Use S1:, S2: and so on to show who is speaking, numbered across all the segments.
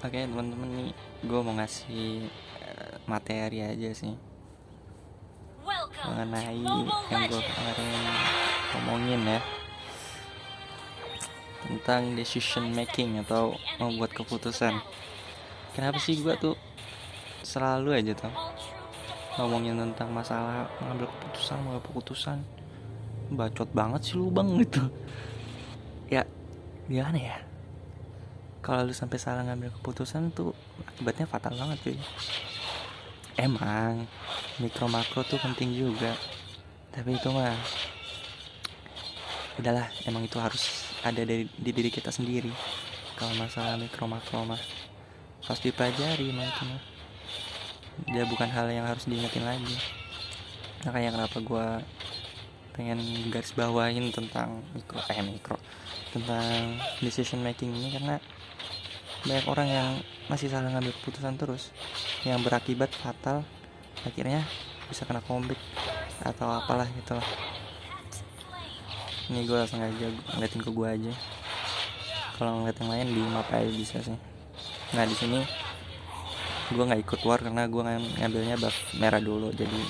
S1: Oke teman-teman, nih gue mau ngasih materi aja sih mengenai yang gue kemarin ngomongin ya, tentang decision making atau membuat keputusan. Kenapa sih gue tuh selalu aja tuh ngomongin tentang masalah mengambil keputusan, bacot banget sih lu bang gitu. Ya gimana ya, kalau lu sampai salah ngambil keputusan tuh akibatnya fatal banget cuy. Emang mikro makro tuh penting juga, tapi itu mah udahlah, emang itu harus ada di diri kita sendiri. Kalau masalah mikro makro mah harus dipelajari, emang itu mah dia bukan hal yang harus diingetin lagi. Makanya kenapa gue pengen garis bawain tentang mikro tentang decision making ini, karena banyak orang yang masih salah ngambil keputusan terus, yang berakibat fatal, akhirnya bisa kena konflik atau apalah gitu lah. Ini gue langsung aja ngeliatin ke gue aja, kalau ngeliat yang lain di map aja bisa sih. Nah di sini gue nggak ikut war karena gue ngambilnya buff merah dulu, jadi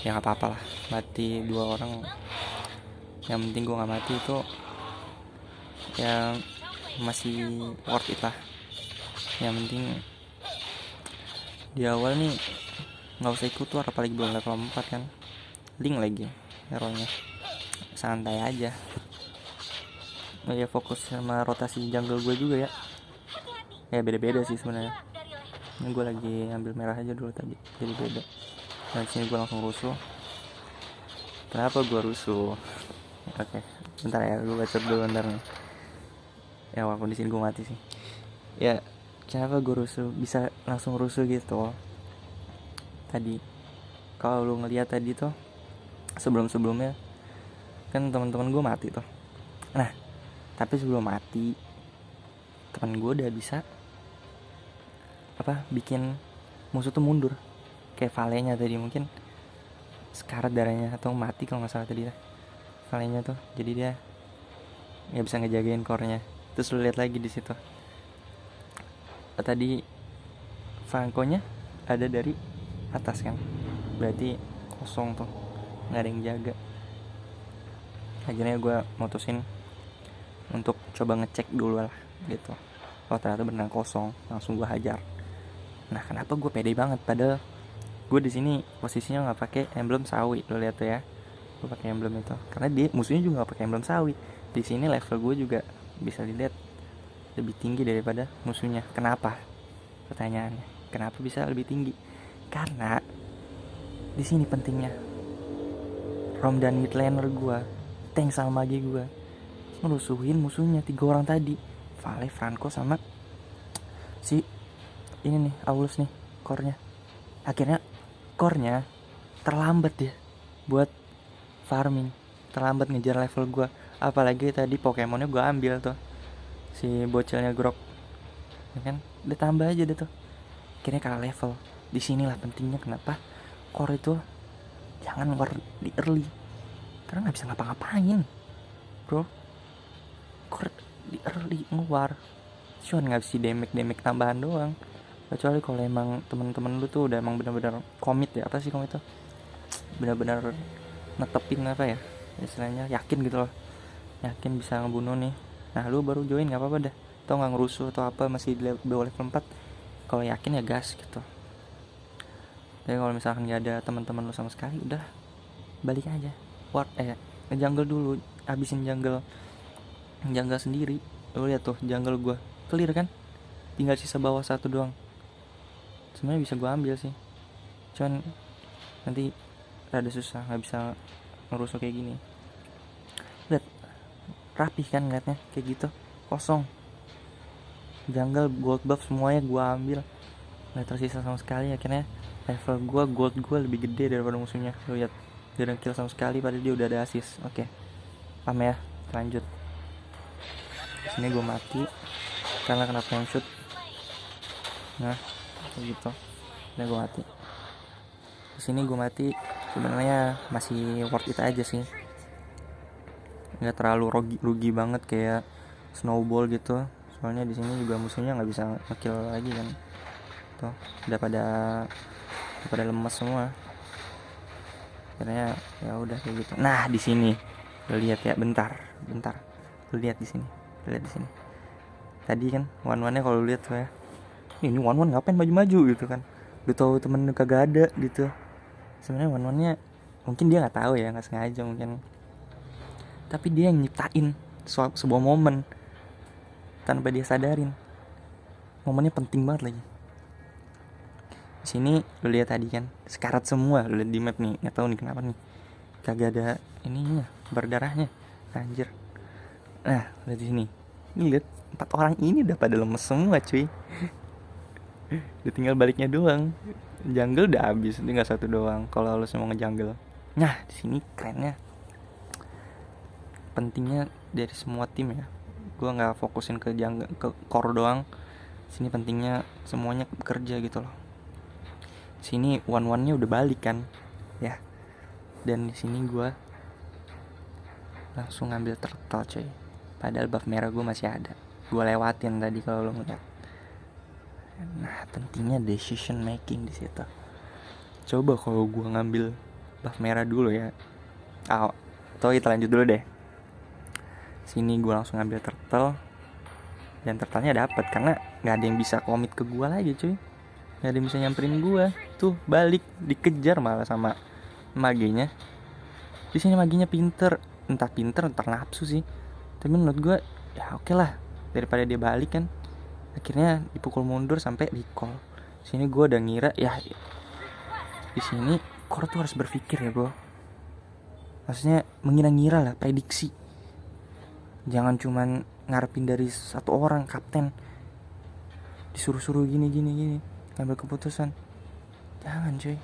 S1: ya nggak apa-apa lah, mati 2 orang yang penting gue nggak mati, itu ya masih worth it lah. Yang penting di awal nih nggak usah ikut war, apalagi belum level 4 kan, link lagi hero nya, santai aja. Oh ya, fokus sama rotasi jungle gue juga ya. Ya beda-beda sih sebenarnya. Ini gue lagi ambil merah aja dulu tadi, jadi beda. Nah sini gue langsung rusuh. Kenapa gue rusuh? Oke, bentar ya, gue baca dulu bentar nih. Ya walaupun di sini gue mati sih. Ya, kenapa gue rusuh? Bisa langsung rusuh gitu. Tadi, kalau lu ngeliat tadi tuh, sebelumnya kan teman-teman gue mati tuh. Nah, tapi sebelum mati, teman gue udah bisa bikin musuh tuh mundur. Kayak Valenya tadi mungkin sekarat darahnya atau mati kalau nggak salah tadi lah. Valenya tuh, jadi dia nggak bisa ngejagain core-nya. Terus lu lihat lagi di situ. Tadi Franco-nya ada dari atas kan, berarti kosong tuh, nggak ada yang jaga. Akhirnya gue mutusin untuk coba ngecek dulu lah gitu. Oh ternyata beneran kosong, langsung gue hajar. Nah kenapa gue pede banget, padahal gue di sini posisinya nggak pakai emblem sawi. Lo lihat tuh ya, gue pakai emblem itu karena dia musuhnya juga nggak pakai emblem sawi. Di sini level gue juga bisa dilihat lebih tinggi daripada musuhnya. Kenapa? Pertanyaannya, kenapa bisa lebih tinggi? Karena di sini pentingnya Rom dan mid laner gue, tank sama mage gue ngerusuhin musuhnya 3 orang tadi, Vale, Franco sama si ini nih Aulus nih, core-nya. Akhirnya core-nya terlambat ya buat farming, terlambat ngejar level gue. Apalagi tadi Pokemonnya gue ambil tuh, si bocilnya Grok, ya kan, udah tambah aja deh tuh, akhirnya kalah level. Disinilah pentingnya kenapa core itu jangan war di early, karena nggak bisa ngapa-ngapain bro. Core di early nge-war cuman ngasih damage tambahan doang, kecuali kalau emang temen-temen lu tuh udah emang benar-benar komit ya, apa sih komit tuh, benar-benar netepin apa ya istilahnya, yakin gitu loh, yakin bisa ngebunuh nih. Nah lu baru join nggak apa-apa dah, atau nggak ngerusuh atau apa, masih di bawah level 4, kalau yakin ya gas gitu. Tapi kalau misalkan nggak ada teman-teman lu sama sekali, udah balik aja ward, ngejungle dulu, habisin jungle sendiri. Lu lihat tuh jungle gua clear kan, tinggal sisa bawah satu doang. Sebenarnya bisa gua ambil sih, cuman nanti rada susah, nggak bisa ngerusuh kayak gini. Lihat rapih kan ngeliatnya kayak gitu, kosong. Jungle gold buff semuanya gua ambil, nggak tersisa sama sekali. Akhirnya level gua, gold gua lebih gede daripada musuhnya. Lu lihat, dia udah kill sama sekali padahal dia udah ada assist. Oke, paham ya, lanjut. Sini gua mati karena kena point shoot. Nah kayak gitu, udah gua mati. Sini gua mati sebenarnya masih worth it aja sih, nggak terlalu rugi banget kayak snowball gitu. soalnya di sini juga musuhnya nggak bisa ngekill lagi kan. Tuh udah pada lemas semua. Akhirnya ya udah kayak gitu. Nah di sini lo lihat ya, bentar lo lihat di sini, tadi kan one-one-nya kalau lihat tuh ya, ini one-one ngapain maju-maju gitu kan, udah tahu temen kagak ada gitu. Sebenarnya one-one-nya mungkin dia nggak tahu ya, nggak sengaja mungkin, tapi dia yang nyiptain sebuah momen tanpa dia sadarin. Momennya penting banget lagi. Di sini lu lihat tadi kan sekarat semua, lu lihat di map nih, nggak tahu nih kenapa nih kagak ada ininya berdarahnya, anjir. Nah lihat di sini, ini lihat 4 orang ini udah pada lemes semua cuy. Udah tinggal baliknya doang. Jungle udah habis, tinggal satu doang kalau lu mau nge-jungle. Nah di sini kerennya, pentingnya dari semua tim ya, gue nggak fokusin ke core doang. Sini pentingnya semuanya bekerja gitu loh. Sini one-one-nya udah balik kan ya, dan di sini gue langsung ngambil turtle coy, padahal buff merah gue masih ada, gue lewatin tadi kalau lo ngeliat. Nah pentingnya decision making di situ. Coba kalau gue ngambil buff merah dulu ya, atau kita lanjut dulu deh. Sini gue langsung ngambil turtle, dan turtle-nya dapet karena nggak ada yang bisa komit ke gue lagi cuy, nggak ada yang bisa nyamperin gue. Tuh balik dikejar malah sama magenya. Di sini maginya pinter, entah nafsu sih, tapi menurut gue ya oke lah, daripada dia balik kan. Akhirnya dipukul mundur sampai recall. Sini gue udah ngira ya, di sini core tuh harus berpikir ya bro, maksudnya mengira-ngira lah, prediksi. Jangan cuman ngarepin dari satu orang kapten disuruh-suruh gini ngambil keputusan. Jangan cuy,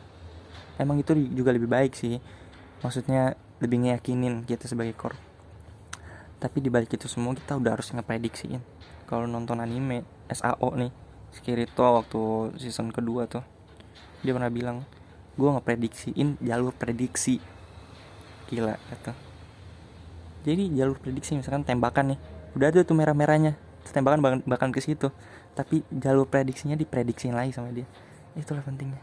S1: emang itu juga lebih baik sih, maksudnya lebih ngeyakinin kita sebagai core. Tapi dibalik itu semua kita udah harus ngeprediksiin. Kalau nonton anime SAO nih, Kirito waktu season kedua tuh, dia pernah bilang, gue ngeprediksiin jalur prediksi. Gila gitu. Jadi jalur prediksi misalkan tembakan nih, udah ada tuh merah-merahnya, tembakan bahkan ke situ, tapi jalur prediksinya diprediksiin lagi sama dia. Itulah pentingnya.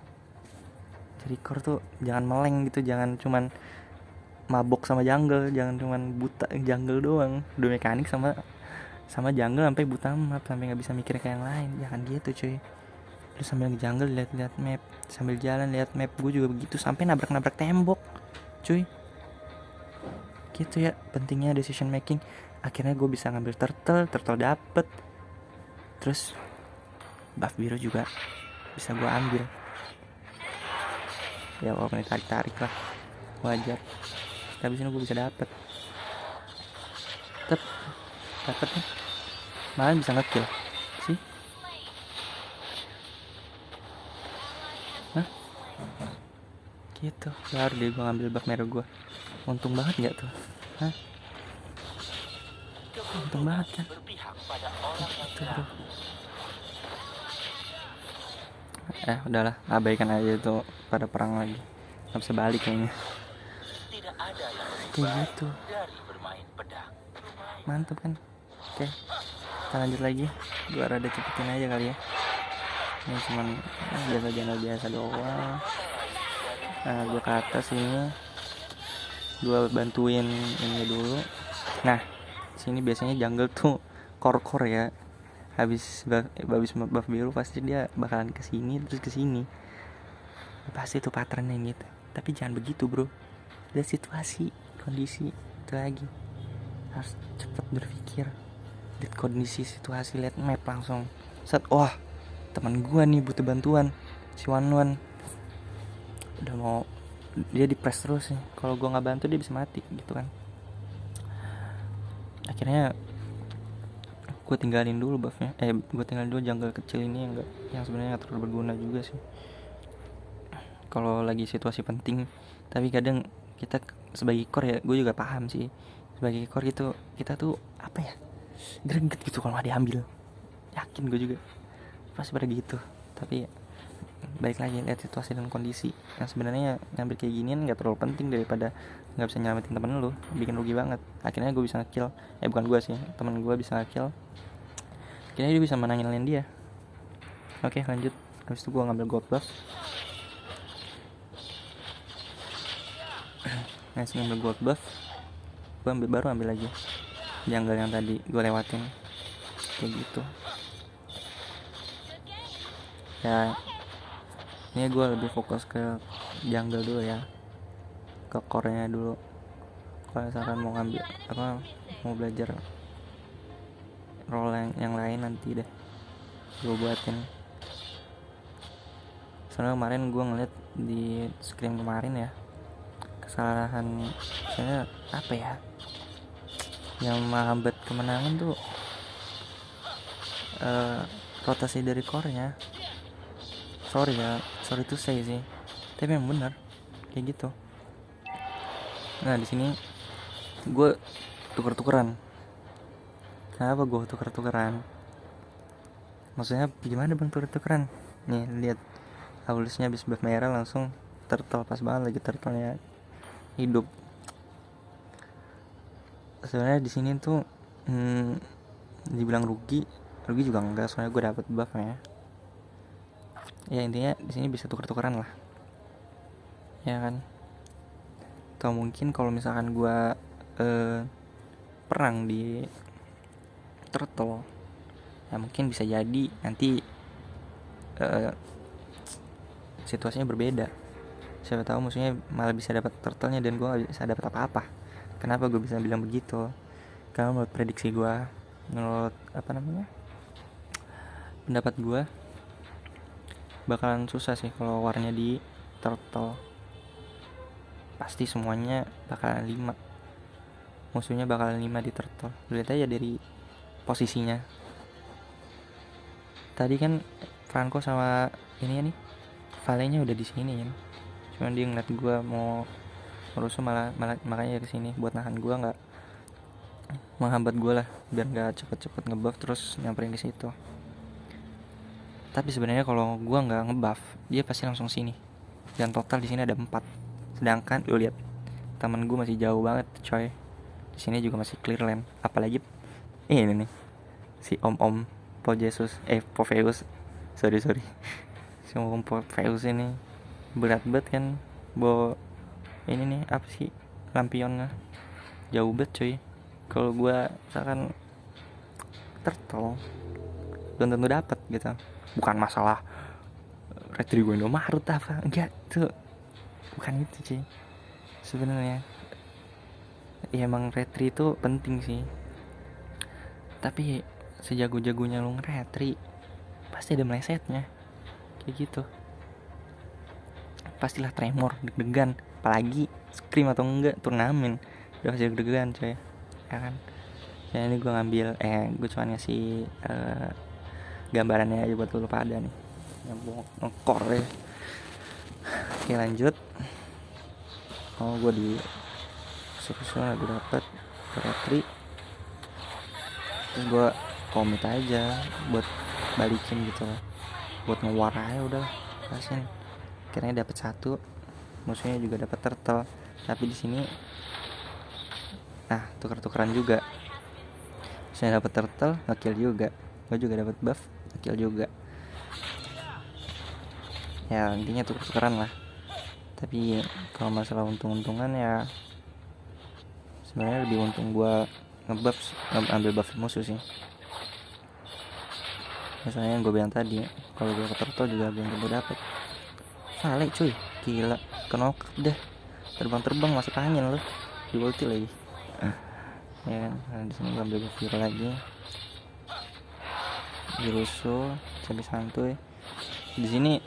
S1: Jadi core tuh jangan meleng gitu, jangan cuman mabok sama jungle, jangan cuman buta jungle doang, udah mekanik sama jungle sampai buta map, sampai nggak bisa mikir kayak yang lain. Jangan gitu cuy. Lu sambil nge-jungle lihat map, sambil jalan lihat map. Gue juga begitu, sampai nabrak tembok cuy. Gitu ya pentingnya decision making. Akhirnya gue bisa ngambil turtle dapet, terus buff biru juga bisa gue ambil ya, walaupun ditarik lah, wajar. Tapi sini gue bisa dapet nih, malah bisa ngekill sih. Hah? Gitu, baru deh gue ngambil buff merah gue. Untung banget gak tuh? Hah? Untung banget kan? Gitu bro. Udahlah, abaikan aja itu, pada perang lagi, gak bisa balik kayaknya. Kayak gitu. Mantap kan? Oke, kita lanjut lagi. Gue rada cepetin aja kali ya. Ini cuman biasa doang. Nah gue ke atas ini, gue bantuin ini dulu. Nah sini biasanya jungle tuh core ya, habis buff biru pasti dia bakalan kesini terus kesini, pasti tuh patternnya gitu. Tapi jangan begitu bro, lihat situasi kondisi itu lagi, harus cepat berpikir, lihat kondisi situasi, lihat map langsung set. Wah teman gua nih butuh bantuan, si Wanwan udah mau, dia di press terus nih, kalau gua nggak bantu dia bisa mati gitu kan. Akhirnya gue tinggalin dulu buffnya, gue tinggalin dulu jungle kecil ini yang sebenarnya nggak terlalu berguna juga sih kalau lagi situasi penting. Tapi kadang kita sebagai core ya, gue juga paham sih, sebagai core gitu kita tuh apa ya, greget gitu kalau nggak diambil. Yakin gue juga pasti pada gitu. Tapi balik lagi, lihat situasi dan kondisi. Yang sebenarnya ngambil kayak ginian nggak terlalu penting daripada nggak bisa nyelamatin temen lu, bikin rugi banget. Akhirnya gue bisa nge-kill, bukan gue sih, temen gue bisa nge-kill kira dia bisa menangin lane dia. Oke, lanjut. Habis itu gue ngambil gold buff. Nice, ngambil gold buff. Gue baru ambil lagi jungle yang tadi gue lewatin. Kayak gitu. Ya, ini gue lebih fokus ke jungle dulu ya, ke core-nya dulu. Kalau misalkan mau ngambil mau belajar role yang lain nanti deh gue buatin. Soalnya kemarin gue ngeliat di screen kemarin ya, kesalahan misalnya apa ya yang menghambat kemenangan tuh rotasi dari core-nya. Sorry to say sih, tapi yang benar kayak gitu. Nah di sini gue tuker-tukeran. Kenapa gue tuker-tukeran? Maksudnya gimana bang tuker-tukeran? Nih lihat, Aulusnya habis buff merah langsung turtle, pas banget lagi turtle-nya hidup. Sebenarnya di sini tuh dibilang rugi juga enggak, soalnya gue dapet buff-nya. Ya intinya di sini bisa tuker-tukeran lah, ya kan? Atau mungkin kalau misalkan gue perang di turtle, ya mungkin bisa jadi nanti situasinya berbeda. Siapa tahu musuhnya malah bisa dapat turtle-nya dan gue gak bisa dapat apa-apa. Kenapa gue bisa bilang begitu? Karena menurut prediksi gue, menurut pendapat gue, bakalan susah sih kalau warnya di turtle. Pasti semuanya bakalan 5. Musuhnya bakalan 5 di turtle. Lihat aja dari posisinya. Tadi kan Franco sama ini nih, Vale-nya udah di sini kan. Cuman dia ngeliat gue mau merusuh, malah makanya ke sini buat nahan gue, nggak menghambat gue lah, biar nggak cepet-cepet ngebuff terus nyamperin ke situ. Tapi sebenarnya kalau gue nggak ngebuff, dia pasti langsung sini. Dan total di sini ada 4. Sedangkan lu lihat, temen gue masih jauh banget, coy. Di sini juga masih clear lane. Apalagi ini nih, si Om Pojesus, Poveus. Sorry. Si Om Poveus ini berat banget kan, bawa ini nih apa sih, lampionnya jauh banget coy. Kalau gue misalkan turtle belum tentu dapat gitu. Bukan masalah retri gue Indomaret apa enggak tuh, bukan itu cuy. Sebenarnya ya emang retri itu penting sih, tapi sejago-jagonya lu nge-retri pasti ada melesetnya kayak gitu. Pastilah tremor, deg-degan, apalagi scrim atau enggak turnamen udah pasti deg-degan coy, ya kan? Ya ini gue ngambil gue cuma ngasih gambarannya aja buat lu pada nih yang mau ngekor ya. Oke lanjut. Gue di suruh gue dapet retri, terus gue komit aja buat balikin gitu lah, buat ngewar aja udah pasin. Akhirnya dapet 1, musuhnya juga dapet turtle. Tapi di sini tuker-tukeran juga. Saya dapet turtle, nge-kill juga. Gue juga dapet buff, nge-kill juga. Ya intinya tuker-tukeran lah. Tapi kalau masalah untung-untungan ya sebenarnya lebih untung gue ngebuff, ambil buff musuh sih. Misalnya yang gue bilang tadi, kalau gue ke turtle juga belum tentu dapet. Vale cuy, gila, kenok deh, terbang masuk angin loh, di ulti lagi. Ya kan, nah, di sini gue ambil buff lagi, dirusuh, sampai santuy. Di sini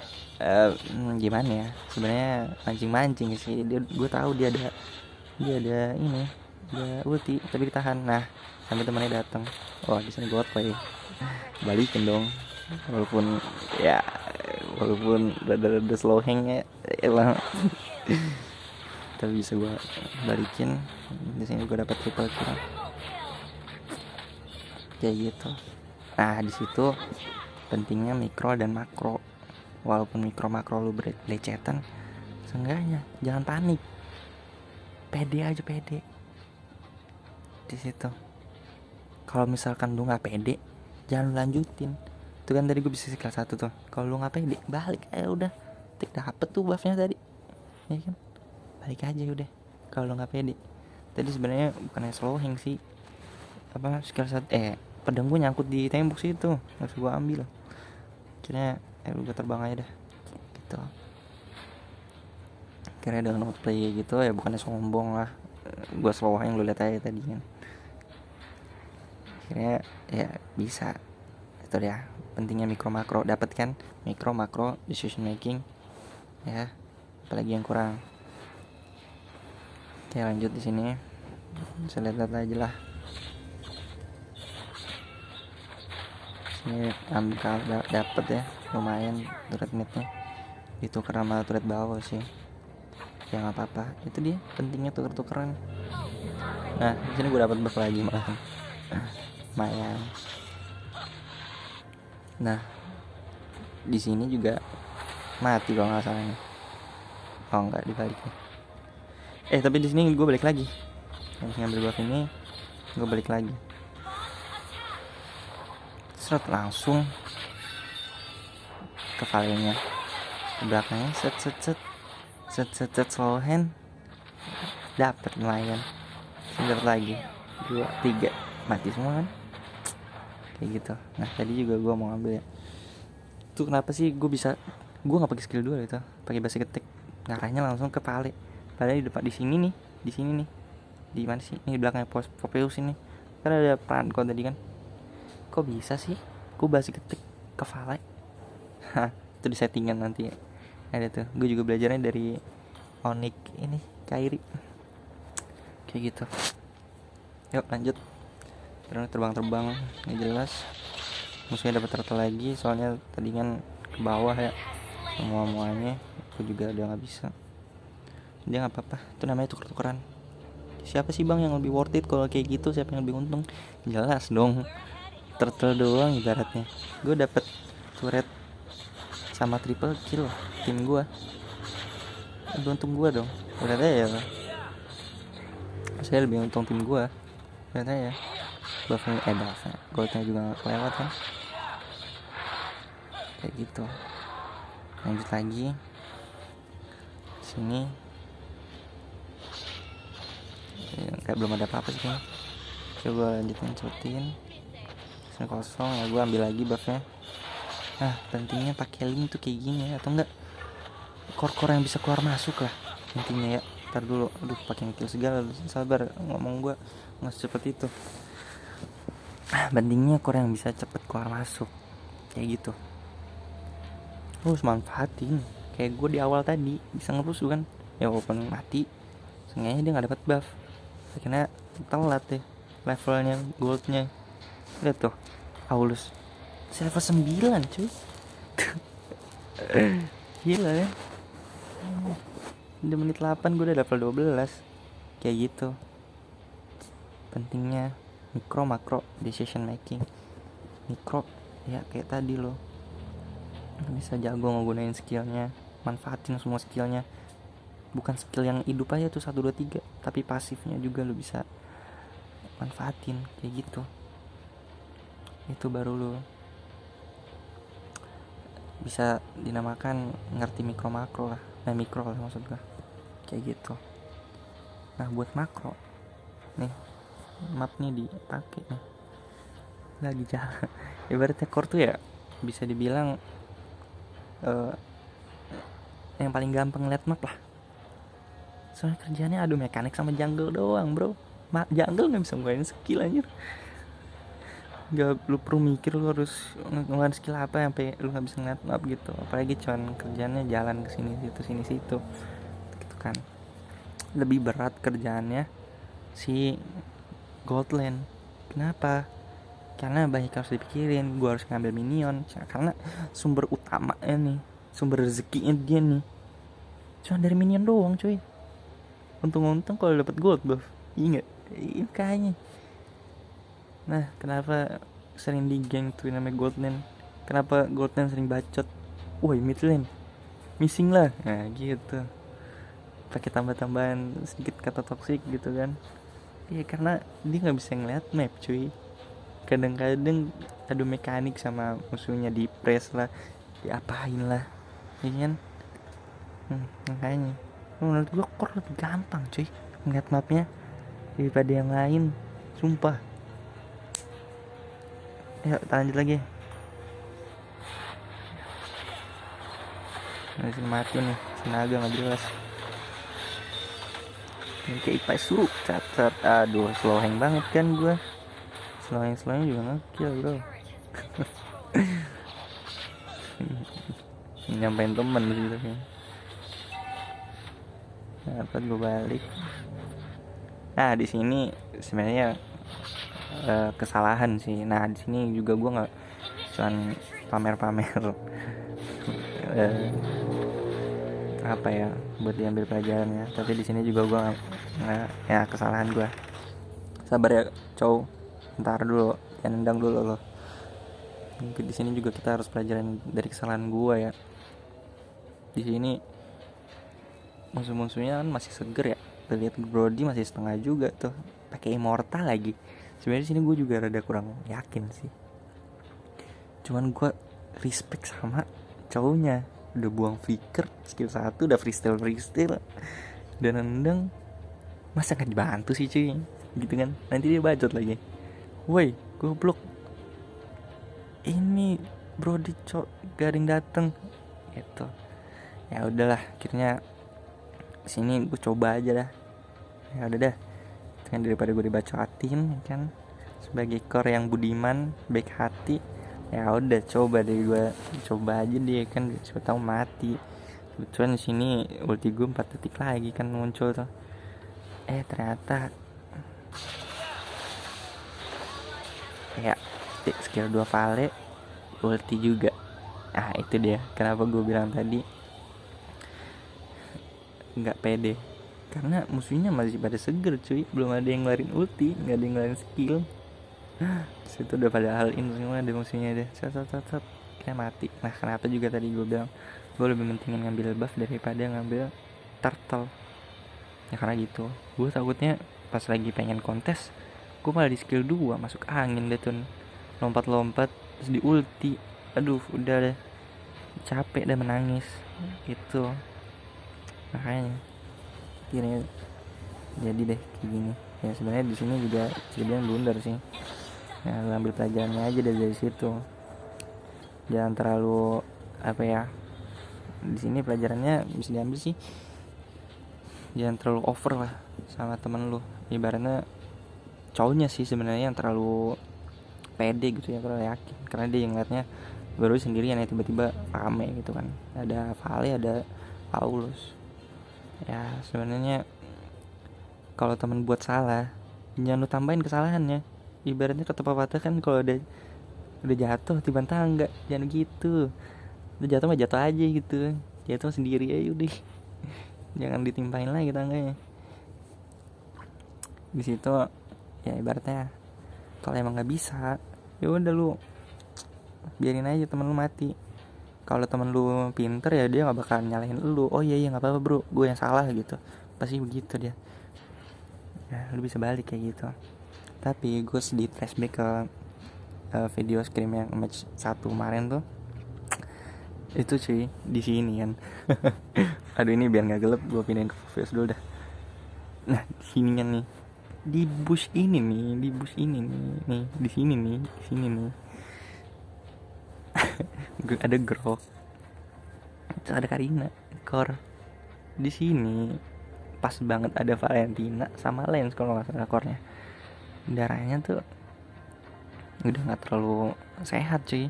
S1: gimana ya? Sebenarnya mancing sih. Gue tahu dia ada ini, dia ulti tapi ditahan. Nah, sampai temannya datang. Oh, di sini gue play. Balikin dong. Walaupun rada slow hangnya lah. Tapi bisa gue balikin. Di sini gue dapat triple kill. Kayak gitu. Nah, di situ pentingnya mikro dan makro. Walaupun mikro makro lu belecetan, seenggaknya jangan panik. Pede aja di situ. Kalau misalkan lu nggak pede, jangan lu lanjutin. Itu kan tadi gue bisa skill 1 tuh. Kalau lu ngapain pede, balik aja udah. Tik dapet tuh buffnya tadi, ya kan, balik aja udah. Kalau lu nggak pede tadi sebenarnya bukannya slow hang sih, apa skill 1 pedang gue nyangkut di tembok situ, harus gue ambil. Akhirnya gue terbang aja dah gitu. Akhirnya dengan outplay gitu ya, bukannya sombong lah, gue slow yang lu lihat aja tadi kan. Akhirnya ya bisa itu dia pentingnya mikro makro, dapat kan mikro makro decision making ya, apalagi yang kurang. Oke lanjut di sini, bisa lihat aja lah. Sini ambil dapat ya, lumayan turret midnya ditukar sama turret bawah sih, ya nggak apa-apa. Itu dia pentingnya tuker-tukeran. Nah di sini gue dapat buff lagi malah, lumayan. Nah di sini juga mati kalau nggak salah nih. Oh nggak, dibalik nih. Tapi di sini gue balik lagi, habis ngambil buff ini gue balik lagi, seret langsung ke valenya, ke belakangnya, set slow hand, dapat lumayan. Dapat lagi 2, 3, mati semua kan, kayak gitu. Nah tadi juga gue mau ngambil ya, tuh kenapa sih gue nggak pakai skill 2 itu, pakai basic attack, ngarahnya langsung ke pale. Padahal di depan, di sini nih, di mana sih ini, belakangnya Popeus ini kan ada peran kok tadi kan. Kok bisa sih gue basic attack ke pale? Itu di settingan nanti ya. Ada tuh, gue juga belajarnya dari Onyx ini, Kairi, kayak gitu. Yuk lanjut. Sekarang terbang nggak jelas, musuhnya dapat turtle lagi, soalnya tadi kan ke bawah ya semuanya. Aku juga udah nggak bisa, dia nggak apa-apa, itu namanya tuker-tukeran. Siapa sih bang yang lebih worth it kalau kayak gitu, siapa yang lebih untung? Jelas dong turtle doang ibaratnya. Gue dapet turret sama triple kill tim gue, lebih untung gue dong. Udah ya, saya lebih untung tim gue. Udah ya, buffnya goldnya juga gak kelewat kan, kayak gitu. Lanjut lagi sini, kayak belum ada apa-apa sih. Coba lanjutin cepetin. Sini kosong ya, gue ambil lagi buffnya. Nah pentingnya pakai link tuh kayak gini ya, atau enggak core yang bisa keluar masuk lah intinya ya. Ntar dulu, aduh pakai kill segala, sabar ngomong gue nggak secepat itu. Pentingnya core yang bisa cepet keluar masuk kayak gitu, lu harus manfaatin. Kayak gue di awal tadi bisa ngerusuh kan ya, walaupun mati sengaja dia nggak dapat buff, akhirnya telat deh levelnya, goldnya. Lihat tuh Aulus level 9 cuy. Gila ya, di menit 8 gue udah level 12, kayak gitu. Pentingnya mikro makro decision making. Mikro ya kayak tadi lo bisa jago ngegunain skillnya, manfaatin semua skillnya. Bukan skill yang hidup aja tuh 1, 2, 3, tapi pasifnya juga lo bisa manfaatin kayak gitu. Itu baru lo bisa dinamakan ngerti mikro makro lah. Mikro lah maksud gue, kayak gitu. Nah buat makro nih, map nih dipakai nih lagi jalan. Ibaratnya core tuh ya bisa dibilang yang paling gampang ngeliat map lah. Soalnya kerjanya adu mekanik sama jungle doang bro. Jungle gak bisa ngeluarin skill anjir. Gak, lu perlu mikir lu harus ngeluarin skill apa sampai lu gak bisa ngeliat map gitu. Apalagi cuman kerjaannya jalan kesini situ gitu kan. Lebih berat kerjaannya si Goldland. Kenapa? Karena banyak harus dipikirin. Gue harus ngambil minion, karena sumber utamanya nih, sumber rezekinya dia nih cuma dari minion doang cuy. Untung-untung kalau dapat gold buff, inget kayaknya. Nah kenapa sering di geng tuh namanya Goldland, kenapa Goldland sering bacot, woi mid lane missing lah, nah gitu, pakai tambah-tambahan sedikit kata toksik gitu kan. Iya karena dia nggak bisa ngeliat map cuy. kadang-kadang adu mekanik sama musuhnya, di press lah, diapain lah, ya kan. Makanya menurut gua core lebih gampang cuy ngeliat mapnya daripada yang lain, sumpah. Yuk kita lanjut lagi. Masih mati nih, tenaga nggak jelas. Ini kayak IPS suruh catat, aduh slow hang banget kan gua. Slownya juga ngekill bro. Nyampein temen gitu kan. Dapat gue balik. Nah di sini sebenarnya kesalahan sih. Nah di sini juga gue nggak cuman pamer-pamer apa ya buat diambil pelajarannya, tapi di sini juga gue nggak ya kesalahan gue. Sabar ya cow, ntar dulu, jangan nendang dulu lo. Di sini juga kita harus pelajaran dari kesalahan gue ya. Di sini musuh-musuhnya kan masih seger ya. Lihat Brody masih setengah juga tuh, pakai immortal lagi. Sebenarnya di sini gue juga rada kurang yakin sih. Cuman gue respect sama cowoknya, udah buang flicker, skill 1 udah freestyle dan nendang. Masa gak dibantu sih cuy, gitu kan. Nanti dia bacot lagi, woi goblok, ini Brody garing dateng gitu. Ya udahlah, akhirnya sini gue coba aja dah. Ya udah dah, kan daripada gue dibacotin kan, sebagai core yang budiman, baik hati, ya udah coba deh gue coba aja deh kan, siapa tahu mati. Kebetulan di sini ulti gue 4 detik lagi kan muncul tuh. Ternyata ya skill 2 Vale ulti juga. Itu dia kenapa gue bilang tadi nggak pede, karena musuhnya masih pada seger cuy, belum ada yang ngeluarin ulti, nggak ada yang ngeluarin skill. Situ udah pada all in semua ada musuhnya deh, set kayak mati. Nah kenapa juga tadi gue bilang gue lebih pentingin ngambil buff daripada ngambil turtle ya, karena gitu gue takutnya pas lagi pengen kontes gue malah di skill 2 masuk angin deh tuh, lompat terus di ulti. Aduh udah deh capek dan menangis gitu. Makanya akhirnya jadi deh kayak gini ya. Sebenarnya di sini juga kejadian blunder sih ya, ambil pelajarannya aja dari situ, jangan terlalu apa ya. Di sini pelajarannya bisa diambil sih, jangan terlalu over lah sama temen lu. Ibaratnya cowoknya sih sebenarnya yang terlalu pede gitu ya, terlalu yakin, karena dia yang ngeliatnya baru sendirian ya, tiba-tiba rame gitu kan, ada Vale ada Paulus. Ya sebenarnya kalau temen buat salah jangan lu tambahin kesalahannya. Ibaratnya kata pepatah kan, kalau udah jatuh dibantah enggak, jangan gitu. Udah jatuh mah jatuh aja gitu, jatuh sendiri aja udah, jangan ditimpain lagi tangganya. Di situ ya ibaratnya kalau emang nggak bisa ya udah lu biarin aja temen lu mati. Kalau temen lu pinter ya dia nggak bakal nyalahin lu, oh iya nggak apa-apa bro, gue yang salah gitu, pasti begitu dia. Nah lu bisa balik kayak gitu. Tapi gue sedikit flashback ke video scrim yang match 1 kemarin tuh. Itu cuy di sini kan. Aduh ini biar nggak gelap gue pindahin ke face dulu dah. Nah di sini kan nih, di bush ini nih, di sini nih ada Grok, terus ada Karina, core. Di sini pas banget ada Valentina sama Lens kalau nggak salah core-nya. Darahnya tuh udah nggak terlalu sehat cuy.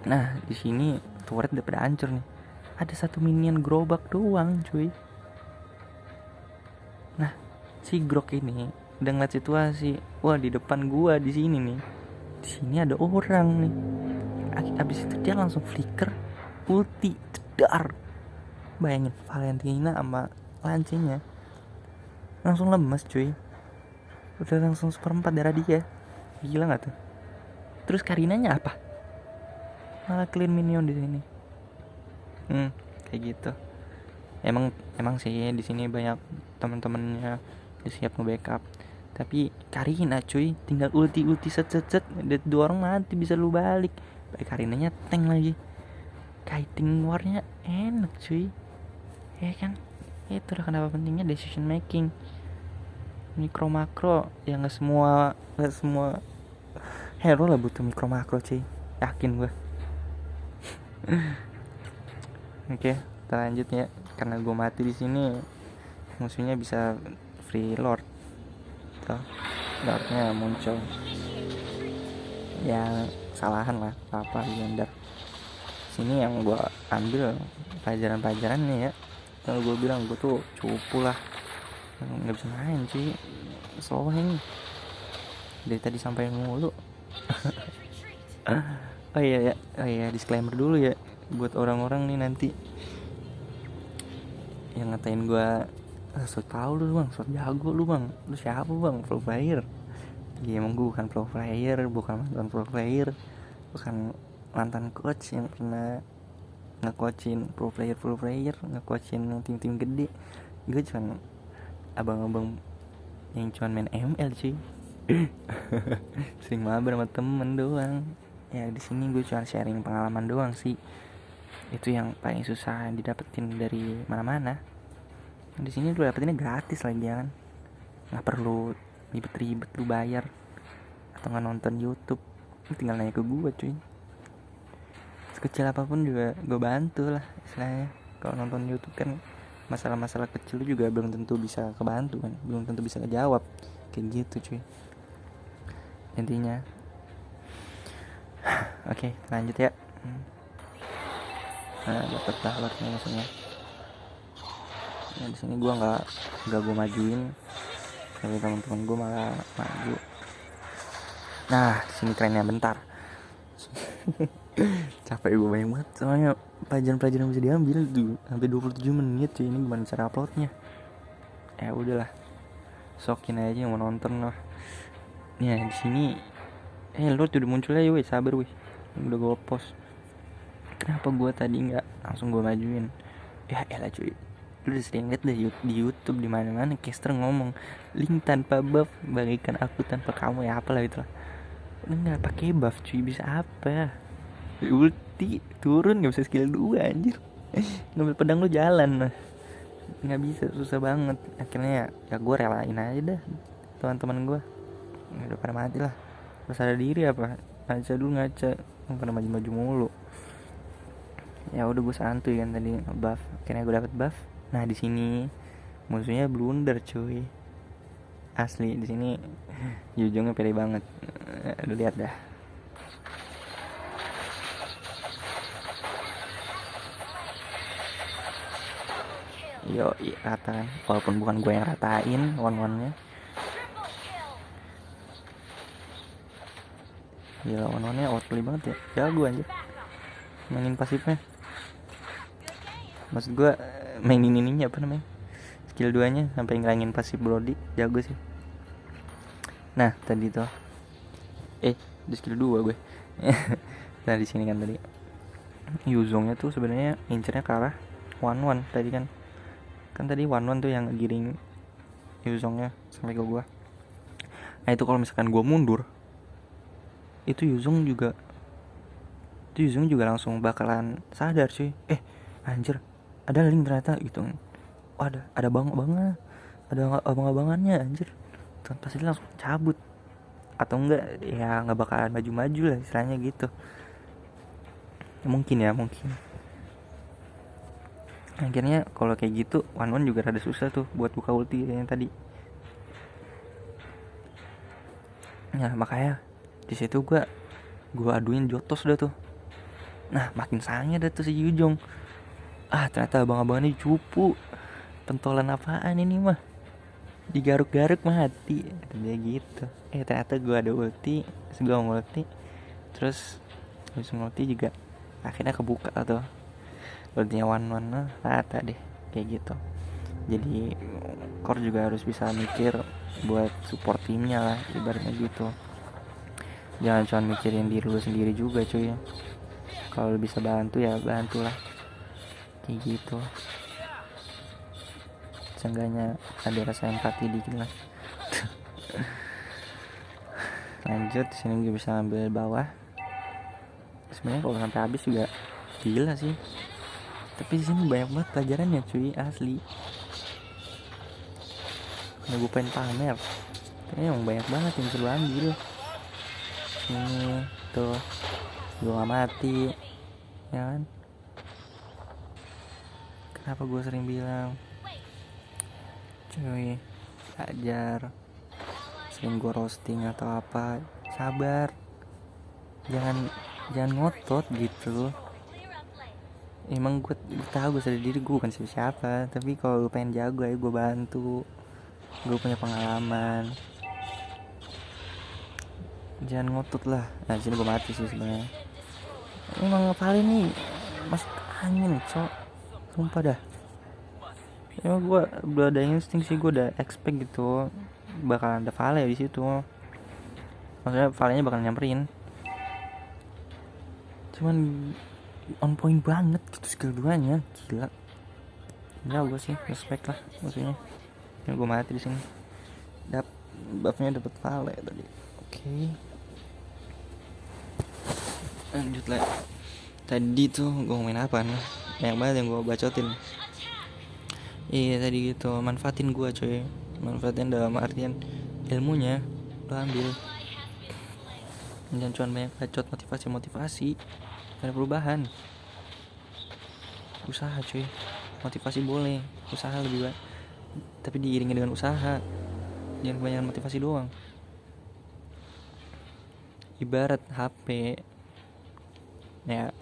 S1: Nah di sini turret udah pada hancur nih, ada 1 minion gerobak doang cuy. Nah si Grok ini udah ngeliat situasi, wah di depan gua di sini nih, di sini ada orang nih. Abis itu dia langsung flicker ulti cedar. Bayangin Valentina sama lancinya langsung lemes cuy, udah langsung 1/4 darah dia, gila nggak tuh. Terus Karinanya apa, malah clean minion di sini. Kayak gitu. Emang sih di sini banyak teman-temannya siap nge-backup, Tapi Karina cuy, tinggal ulti set ada 2 orang mati bisa lu balik. Baik Karinanya tank lagi. Kiting warnya enak cuy. Ya kan? Itulah kenapa pentingnya decision making. Mikro makro ya nggak semua hero lah butuh mikro makro cuy. Yakin gue. Oke, kita lanjut ya. Karena gue mati di sini, musuhnya bisa free lord. Tuh, lordnya muncul. Ya kesalahan lah, apa Yonder. Sini yang gue ambil pelajaran nih ya. Kalau gue bilang gue tuh cupu lah, nggak bisa main cuy, slow nih dari tadi sampai mulu. Oh iya disclaimer dulu ya buat orang-orang nih nanti yang ngatain gue, so tau lu bang, so jago lu bang, lu siapa bang, pro player. Ya emang gue bukan pro player, bukan mantan pro player, bukan mantan coach yang pernah nge-coachin pro player, nge-coachin tim-tim gede. Gue cuma abang-abang yang cuma main ML cuy. Sering mabar sama temen doang. Ya di sini gue cuma sharing pengalaman doang sih. Itu yang paling susah didapetin dari mana-mana. Di sini lu dapetinnya gratis lagi ya kan. Nggak perlu ribet-ribet lu bayar atau nggak nonton YouTube. Lu tinggal nanya ke gue cuy. Sekecil apapun juga gue bantu lah istilahnya. Kalau nonton YouTube kan masalah-masalah kecil lu juga belum tentu bisa kebantu kan, belum tentu bisa kejawab kayak gitu cuy intinya. Oke, lanjut ya. Nah, dapat balotnya maksudnya. Nah, di sini gua nggak gue majuin, tapi teman-teman gua malah maju. Nah, di sini kerennya bentar. Capek gue banyak banget soalnya pelajaran bisa diambil tuh sampai 27 menit cuy. Ini gimana cara uploadnya? Ya udahlah, sokin aja yang mau nonton lah. Ya di sini Lord udah muncul aja weh, sabar weh. Udah gue post. Kenapa gue tadi nggak langsung gue majuin? Ya elah cuy, lu udah sering liat deh di YouTube di mana-mana caster ngomong link tanpa buff bagikan aku tanpa kamu ya apalah itu lah. Udah nggak pakai buff cuy, bisa apa? Ulti turun nggak bisa skill 2 anjir. Ngambil pedang lu jalan lah, nggak bisa, susah banget. Akhirnya ya gue relain aja dah teman-teman gue udah pada mati lah. Terus ada diri apa ngaca dulu pada maju mulu. Ya udah gue santuy kan tadi buff, akhirnya gue dapet buff. Nah di sini musuhnya blunder cuy, asli di sini Yuzongnya pede banget. Lu lihat dah. Yo rata kan, walaupun bukan gue yang ratain one-one-nya. Gila one-one-nya outplay banget ya, jago anjir mainin pasifnya. Maksud gue mainin ininya apa namanya, skill 2 nya sampai ngilangin pasif Brody, jago sih. Nah tadi tuh di skill 2 gue. Nah di sini kan tadi Yuzongnya tuh sebenarnya incernya ke arah 1-1 tadi kan tadi 1-1 tuh yang ngegiring Yuzongnya sampai ke gue. Nah itu kalau misalkan gue mundur, itu Yuzong juga langsung bakalan sadar cuy. Anjir ada link ternyata gitu. Ada abang-abangannya anjir. Tuh, pasti langsung cabut atau enggak ya nggak bakalan maju lah istilahnya gitu. Mungkin akhirnya kalau kayak gitu one juga rada susah tuh buat buka ulti yang tadi. Nah makanya di situ gue aduin Jotos dah tuh. Nah makin sayangnya dah tuh si Yuzong. Ternyata abang-abangannya cupu. Pentolan apaan ini mah, digaruk-garuk mati dia gitu. Ternyata gue ada ulti, terus gue ngulti, terus habis ngulti juga akhirnya kebuka tuh ultinya one rata deh kayak gitu. Jadi core juga harus bisa mikir buat support timnya lah ibaratnya gitu. Jangan cuma mikirin diri lu sendiri juga cuy. Kalau bisa bantu ya bantulah kayak gitu. Seenggaknya ada rasa empati dikit lah. Lanjut, di sini gue bisa ambil bawah. Sebenarnya kalau sampai habis juga gila sih. Tapi di sini banyak banget pelajarannya cuy, asli. Karena gue pengen pamer, kayaknya emang banyak banget yang bisa lu ambil. Sini tuh, gue gak mati, ya kan? Kenapa gue sering bilang, cuy, ajar. Sering gue roasting atau apa, sabar. Jangan ngotot gitu. Emang gue tahu gue sadar diri gue bukan siapa, tapi kalau lu pengen jago ayo gue bantu. Gue punya pengalaman. Jangan ngotot lah. Nah sini gue mati sih sebenarnya. Emang paling nih masuk angin cok, sumpah dah. Ya gue udah ada insting sih, gue udah expect gitu bakalan ada Vale di situ. Maksudnya Valenya bakal nyamperin. Cuman on point banget gitu segala-duanya, gila. Ya gue sih respect lah maksudnya. Ya gue mati di sini. Buffnya dapat Vale tadi. Oke. Lanjut lah. Tadi tuh gue ngomongin apa nih? Banyak banget yang gue bacotin. Iya tadi gitu, manfaatin gue coy. Manfaatin dalam artian ilmunya lo ambil. Jangan cuma banyak bacot motivasi. Ada perubahan. Usaha coy. Motivasi boleh, usaha lebih baik. Tapi diiringi dengan usaha. Jangan kebanyakan motivasi doang. Ibarat HP, ya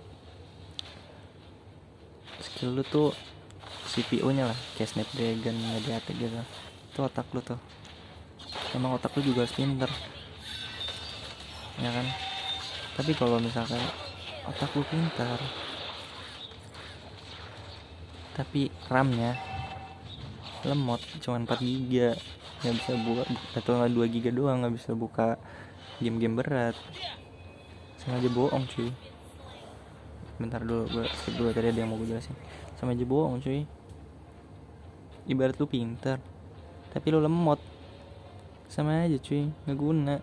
S1: skill lu tuh CPU nya lah, kayak Snapdragon, Mediatek gitu. Itu otak lu tuh. Emang otak lu juga harus pinter, ya kan? Tapi kalau misalkan otak lu pintar tapi RAM-nya lemot, cuma 4 GB, nggak bisa buka, atau 2 GB doang, nggak bisa buka game-game berat, sama aja bohong cuy. Bentar dulu, gue skip dulu, tadi ada yang mau gue jelasin. Sama aja bohong cuy. Ibarat lu pintar tapi lu lemot, sama aja cuy, nggak guna.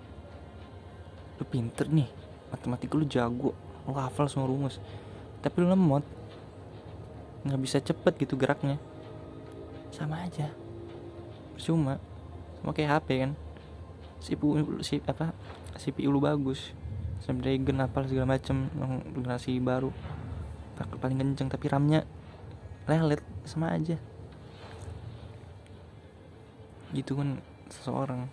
S1: Lu pinter nih, matematika lu jago, lu hafal semua rumus, tapi lu lemot, nggak bisa cepet gitu geraknya, sama aja, percuma. Sama kayak HP kan, CPU lu bagus, Snapdragon apa segala macem, generasi baru paling kenceng, tapi RAM-nya lelet, sama aja gitu kan. Seseorang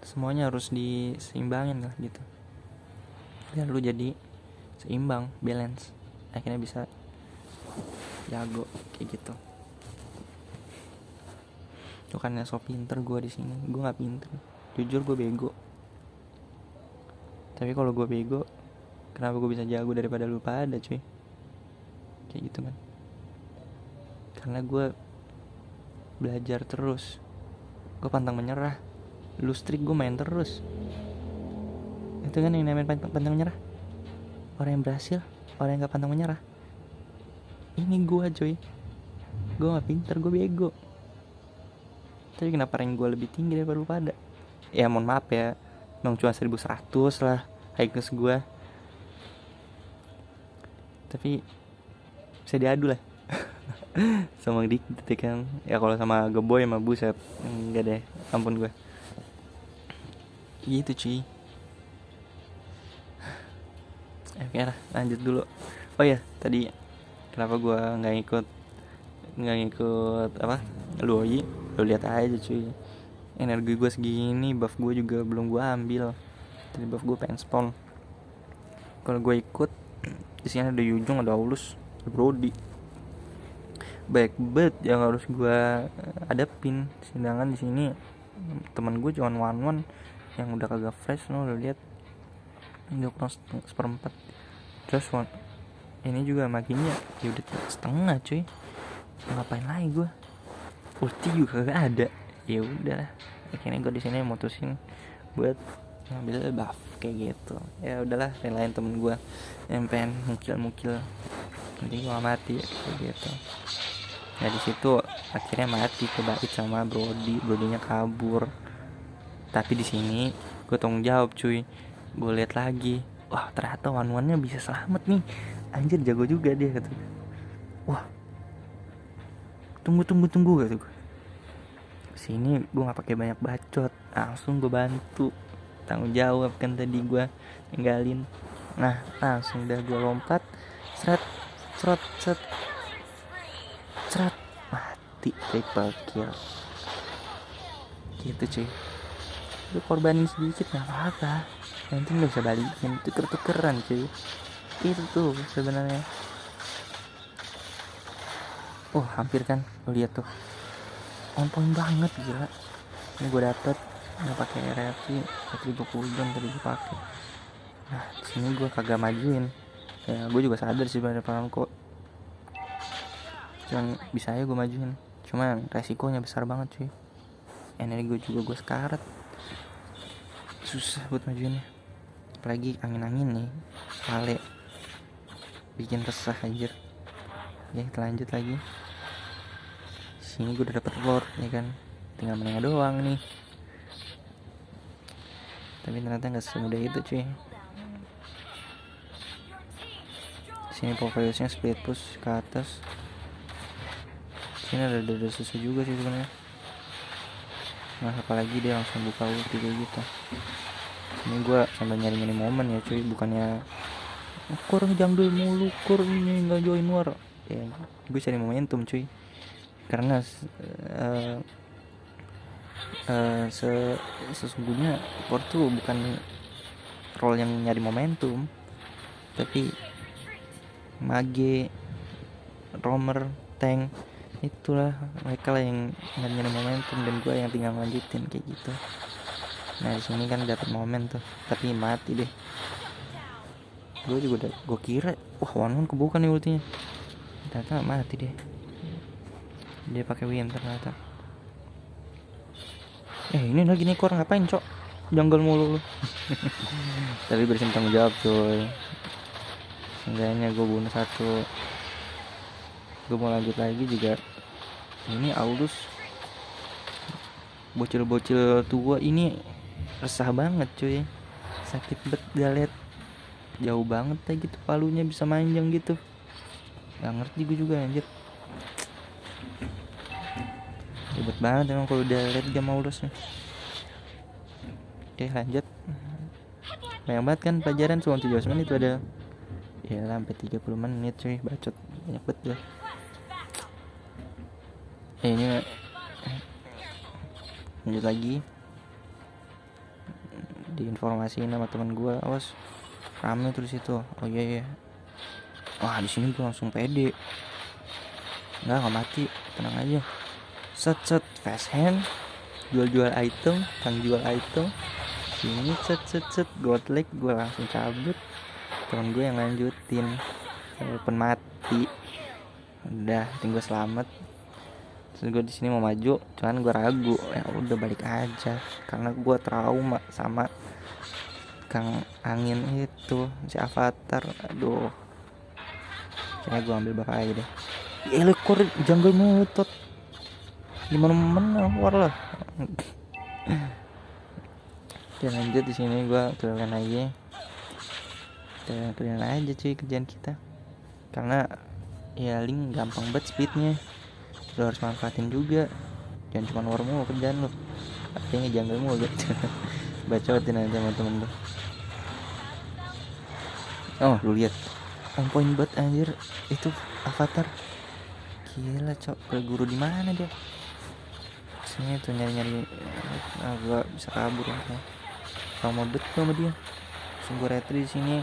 S1: semuanya harus diseimbangin lah gitu, biar lu jadi seimbang, balance, akhirnya bisa jago kayak gitu. Bukannya so pinter gue di sini, gue nggak pinter, jujur gue bego. Tapi kalau gue bego, kenapa gue bisa jago daripada lu pada cuy? Kayak gitu kan, karena gue belajar terus, gue pantang menyerah. Lu strik, gue main terus. Itu kan yang namanya pantang menyerah. Orang yang berhasil, orang yang gak pantang menyerah. Ini gue cuy, gue gak pinter, gue bego. Tapi kenapa rank gue lebih tinggi daripada lu pada? Ya mohon maaf ya, emang cuma 1100 lah highness gue, tapi bisa diadu lah. Sama dikit kan. Ya kalau sama Geboy sama buset, enggak deh, ampun gue. Gitu cuy. Oke lah, lanjut dulu. Oh ya, tadi kenapa gue nggak ngikut apa Luoyi? Lu lihat aja cuy, energi gue segini, buff gue juga belum gue ambil. Tadi buff gue pengen spawn. Kalau gue ikut, di sini ada Yujung, ada Aulus, ada Brody, baik banget yang harus gue adapin. Sedangkan di sini teman gue cuma one yang udah kagak fresh. Lo udah lihat udah kurang seperempat. Terus ini juga maginya ya udah setengah cuy. Ngapain lagi gue, ulti juga kagak ada. Ya udah, akhirnya gue di sini mutusin buat ngambil buff kayak gitu. Ya udahlah, relain temen gue yang pengen mukil, nanti gue gak mati kayak gitu. Nah di situ akhirnya mati ke bait sama Brodinya kabur. Tapi di sini gue tanggung jawab cuy. Gue lihat lagi, wah ternyata one-one-nya bisa selamat nih. Anjir jago juga dia kata. Wah, tunggu kata gue. Sini gue nggak pakai banyak bacot, langsung gue bantu. Tanggung jawab kan tadi gue ninggalin. Nah langsung dah gue lompat, seret, mati, triple kill. Gitu cuy. Lu korbanin sedikit nggak apa-apa, nanti nggak bisa balikin, tuker-tukeran cuy. Itu tuh sebenarnya. Oh hampir kan, lu lihat tuh, on point banget gila. Ini gue dapet nggak pakai reaksi, gue cooldown tadi gue pakai. Nah di sini gue kagak majuin. Ya gue juga sadar sih pada paham kok. Cuman bisa aja gue majuin. Cuman resikonya besar banget cuy. Energi gue juga gue sekarat. Susah buat majuinnya. Apalagi angin-angin nih. Kale. Bikin resah anjir. Ya kita lanjut lagi. Sini gue udah dapet lord ya kan. Tinggal menengah doang nih. Tapi ternyata gak semudah itu cuy. Sini Pocoyosnya split push ke atas. Sini ada susu juga sih sebenarnya. Nah apalagi dia langsung buka ulti kayak gitu. Ini gue sambil nyari momen ya cuy. Bukannya kur jungle mulu, kur ini gak join war. Ya gue cari momentum cuy. Karena sesungguhnya core tuh bukan role yang nyari momentum, tapi mage, roamer, tank, itulah mereka lah yang nyari momentum, dan gue yang tinggal lanjutin kayak gitu. Nah di sini kan dapat momen tuh, tapi mati deh. Gue juga udah, gue kira wah one kebuka nih ultinya, ternyata mati deh. Dia pakai win ternyata. Ini lagi nih core ngapain cok, jungle mulu lu. Tapi bersin tanggung jawab coy. Seenggaknya gue bunuh satu. Gue mau lanjut lagi juga. Ini Aulus bocil-bocil tua ini resah banget cuy. Sakit bet galet. Jauh banget aja gitu palunya, bisa manjang gitu. Gak ngerti gue juga anjir. Ribet banget emang kalau udah late game Aulusnya. Oke lanjut. Banyak banget kan pelajaran soal 17 menit itu ada. Ya sampai 30 menit cuy, bacot banyak banget gue. Ini lanjut lagi. Diinformasiin sama teman gue, awas rame terus itu. Oh iya. Wah di sini gue langsung pede. Nggak mati, tenang aja. Set fast hand, jual item, jual item. Sini set godlike, gue langsung cabut. Temen gue yang lanjutin walaupun mati. Udah tinggal selamat. Terus gue di sini mau maju, cuman gue ragu. Ya udah balik aja karena gue trauma sama Kang Angin itu, si Avatar. Aduh, kayaknya gue ambil bakal aja deh. Elekor jungle mutot gimana war lah. Oke lanjut. Di sini gue kalian aja cuy kerjaan kita, karena ya Link gampang banget speednya. Lo harus manfaatin juga, jangan cuma war mulu kerjaan lo, artinya jungle mulu gitu. Bacotin aja sama temen lo. Oh lu lihat on point banget anjir itu Avatar. Gila cok, berguru di mana dia? Sini tuh nyari gua bisa kabur ya. Kalau mau bet sama dia, sungguh retri di sini.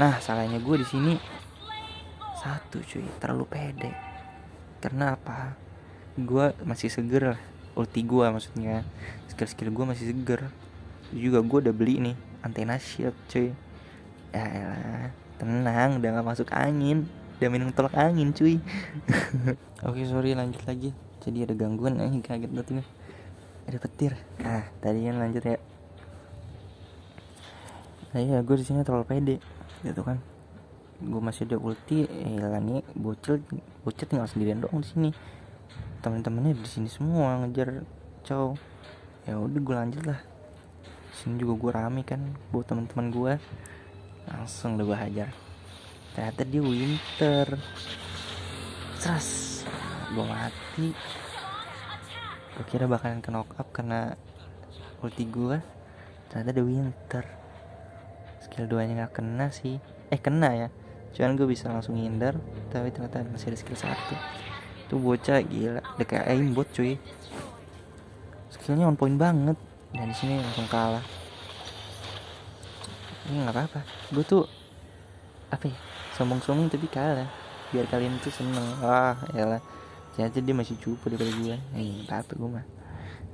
S1: Nah salahnya gue di sini satu cuy, terlalu pede. Karena apa? Gue masih seger lah, ulti gue maksudnya, skill gue masih seger. Juga gue udah beli nih antena shield cuy. Ya elah, tenang, udah gak masuk angin, udah minum tolak angin cuy. Oke sorry lanjut lagi. Jadi ada gangguan, kaget banget nih. Ada petir. Nah tadi kan lanjut ya. Nah iya gue di sini terlalu pede gitu kan. Gue masih ada ulti, lah nih bocil tinggal sendirian doang di sini. Temen-temennya di sini semua ngejar cow. Ya udah gue lanjut lah. Sini juga gue rame kan buat teman-teman gue, langsung udah gue hajar. Ternyata dia Winter. Sras, gue mati. Gue kira bakalan ke knock up karena ulti gue, ternyata ada Winter. Skill 2 nya gak kena sih. Kena ya, cuman gue bisa langsung ngindar. Tapi ternyata masih ada skill 1. Itu bocah gila, udah kayak aimbot cuy. Skillnya on point banget. Dan disini langsung kalah. Ini gak apa-apa, gue tuh apa ya, sombong-sombong tapi kalah biar kalian tuh seneng. Yalah, ternyata dia masih cupu daripada gue. Apa gue mah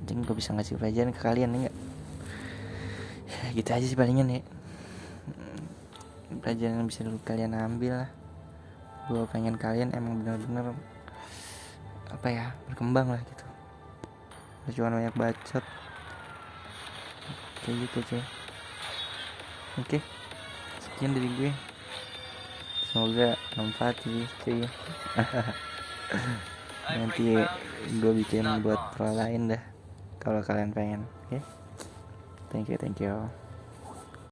S1: jadi gue bisa ngasih pelajaran ke kalian ya enggak. Gitu aja sih palingan ya, pelajaran yang bisa kalian ambil lah. Gue pengen kalian emang benar-benar apa ya, berkembang lah gitu, cuma banyak bacot kayak gitu cuy. Oke, sekian dari gue, semoga manfaat sih cuy. Nanti gue bikin buat pro lain dah kalau kalian pengen. Oke, thank you.